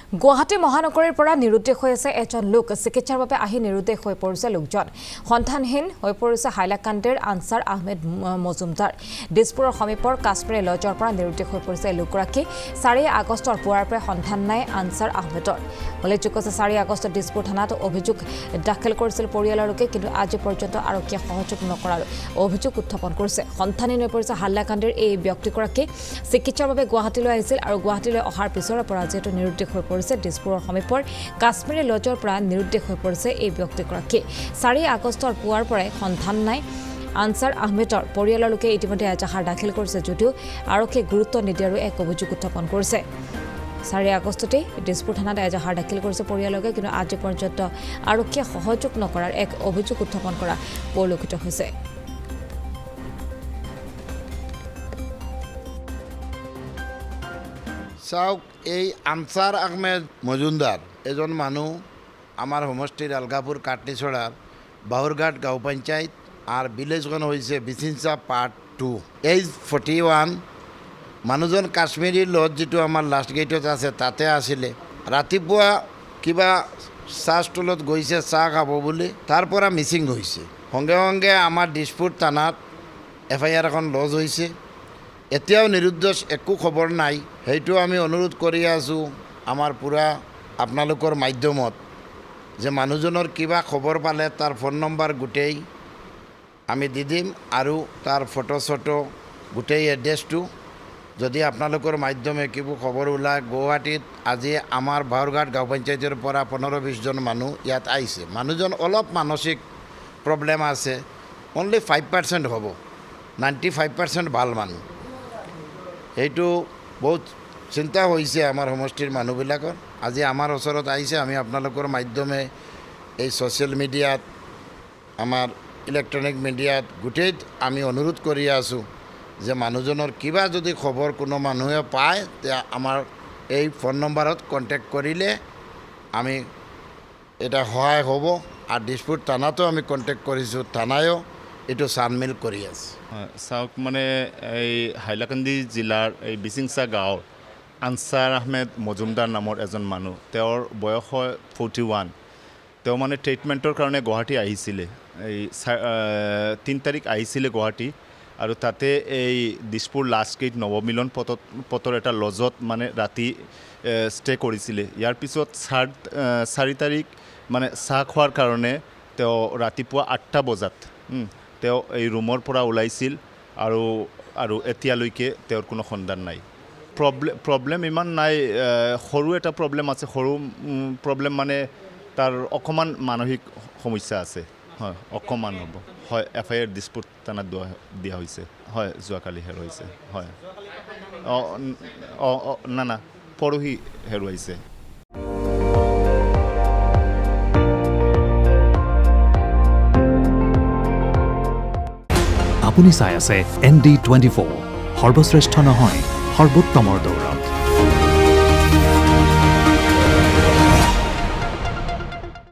গুৱাহাটী মহানগৰীৰ পৰা নিৰুদ্দেশ হৈ আছে এজন লোক চিকিৎসাৰ বাবে আহি নিৰুদ্দেশ হৈ পৰিছে লোকজন সন্ধানহীন হৈ পৰিছে হাইলাকান্দিৰ আনছাৰ আহমেদ মজুমদাৰ দিছপুৰৰ সমীপৰ কাশ্মীৰী লজৰ পৰা নিৰুদ্দেশ হৈ পৰিছে লোকগৰাকী 4 আগষ্টৰ পুৱাৰ পৰা সন্ধান নাই আনছাৰ আহমেদৰ উল্লেখযোগ্য আছে 4 আগষ্টত দিছপুৰ থানাত অভিযোগ দাখিল কৰিছিল পৰিয়ালৰ লোকে কিন্তু আজি পৰ্যন্ত আৰক্ষীয়ে সহযোগ নকৰাৰ অভিযোগ উত্থাপন কৰিছে সন্ধানহীন হৈ পৰিছে হাইলাকান্দিৰ এই ব্যক্তিগৰাকী চিকিৎসাৰ বাবে গুৱাহাটীলৈ আহিছিল আৰু গুৱাহাটীলৈ অহাৰ পিছৰ পৰা যেটো নিৰুদ্দেশ হৈ পৰিছে দিছপুৰৰ সমীপৰ কাশ্মীৰী লজৰ পৰা নিৰুদ্দেশ হৈ পৰিছে এই ব্যক্তিগৰাকী 4 আগষ্টৰ পুৱাৰ পৰাই সন্ধান নাই আনছাৰ আহমেদৰ পৰিয়ালৰ লোকে ইতিমধ্যে এজাহাৰ দাখিল কৰিছে যদিও আৰক্ষীয়ে গুৰুত্ব নিদিয়াৰো এক অভিযোগ উত্থাপন কৰিছে 4 আগষ্টতে দিছপুৰ থানাত এজাহাৰ দাখিল কৰিছে পৰিয়ালকে কিন্তু আজি পৰ্যন্ত আৰক্ষীয়ে সহযোগ নকৰাৰ এক অভিযোগ উত্থাপন কৰা পৰিলক্ষিত হৈছে চাওক এই আনছাৰ আহমেদ মজুমদাৰ এজন মানুহ আমাৰ সমষ্টিৰ আলগাপুৰ কাটনিছড়াৰ বাহুৰঘাট গাঁও পঞ্চায়ত আৰু ভিলেজখন হৈছে বিচিঞ্চা পাৰ্ট 2 এজ 41 মানুহজন কাশ্মীৰী লজ যিটো আমাৰ লাষ্ট গেটত আছে তাতে আছিলে ৰাতিপুৱা কিবা চাহ ষ্টলত গৈছে চাহ খাব বুলি তাৰ পৰা মিচিং হৈছে সঙ্গে সঙ্গে আমাৰ দিছপুৰ থানাত FIR এখন লজ হৈছে এতিয়াও নিৰুদ্দেশ একো খবৰ নাই সেইটো আমি অনুৰোধ কৰি আছোঁ আমাৰ পুৰা আপোনালোকৰ মাধ্যমত যে মানুহজনৰ কিবা খবৰ পালে তাৰ ফোন নম্বৰ গোটেই আমি দি দিম আৰু তাৰ ফটো গোটেই এড্ৰেছটো যদি আপোনালোকৰ মাধ্যমে কিবা খবৰ ওলায় গুৱাহাটীত আজি আমাৰ বাহুৰঘাট গাঁও পঞ্চায়তৰ পৰা 15-20 জন মানুহ ইয়াত আহিছে মানুহজন অলপ মানসিক প্ৰব্লেম আছে অনলি 5% হ'ব 95% ভাল মানুহ এইটো বহুত চিন্তা হৈছে আমাৰ সমষ্টিৰ মানুহবিলাকৰ আজি আমাৰ ওচৰত আহিছে আমি আপোনালোকৰ মাধ্যমে এই ছ'চিয়েল মিডিয়াত আমাৰ ইলেক্ট্ৰনিক মিডিয়াত গোটেই আমি অনুৰোধ কৰি আছোঁ যে মানুহজনৰ কিবা যদি খবৰ কোনো মানুহে পায় তে আমাৰ এই ফোন নম্বৰত কণ্টেক্ট কৰিলে আমি এটা সহায় হ'ব আৰু দিছপুৰ থানাতো আমি কণ্টেক্ট কৰিছোঁ থানায়ো এইটো চানমিল কৰি আছে চাওক মানে এই হাইলাকান্দি জিলাৰ এই বিচিংচা গাঁৱৰ আনছাৰ আহমেদ মজুমদাৰ নামৰ এজন মানুহ তেওঁৰ বয়স হয় 41 তেওঁ মানে ট্ৰিটমেণ্টৰ কাৰণে গুৱাহাটী আহিছিলে এই 3 তাৰিখ আহিছিলে গুৱাহাটী আৰু তাতে এই দিছপুৰ লাষ্ট গেট নৱমিলন পথৰ এটা লজত মানে ৰাতি ষ্টে কৰিছিলে ইয়াৰ পিছত 4 তাৰিখ মানে চাহ খোৱাৰ কাৰণে তেওঁ ৰাতিপুৱা 8টা বজাত তেওঁ এই ৰুমৰ পৰা ওলাইছিল আৰু এতিয়ালৈকে তেওঁৰ কোনো সন্ধান নাই প্ৰব্লেম ইমান নাই সৰু এটা প্ৰব্লেম আছে সৰু প্ৰব্লেম মানে তাৰ অকণমান মানসিক সমস্যা আছে হয় অকণমান হ'ব হয় FIR দিছপুৰ থানাত দিয়া হৈছে হয় যোৱাকালি হেৰুৱাইছে হয় না পৰহি হেৰুৱাইছে আপুনি চাই আছে ND24 সৰ্বশ্ৰেষ্ঠ নহয় সৰ্বোত্তমৰ দৌৰ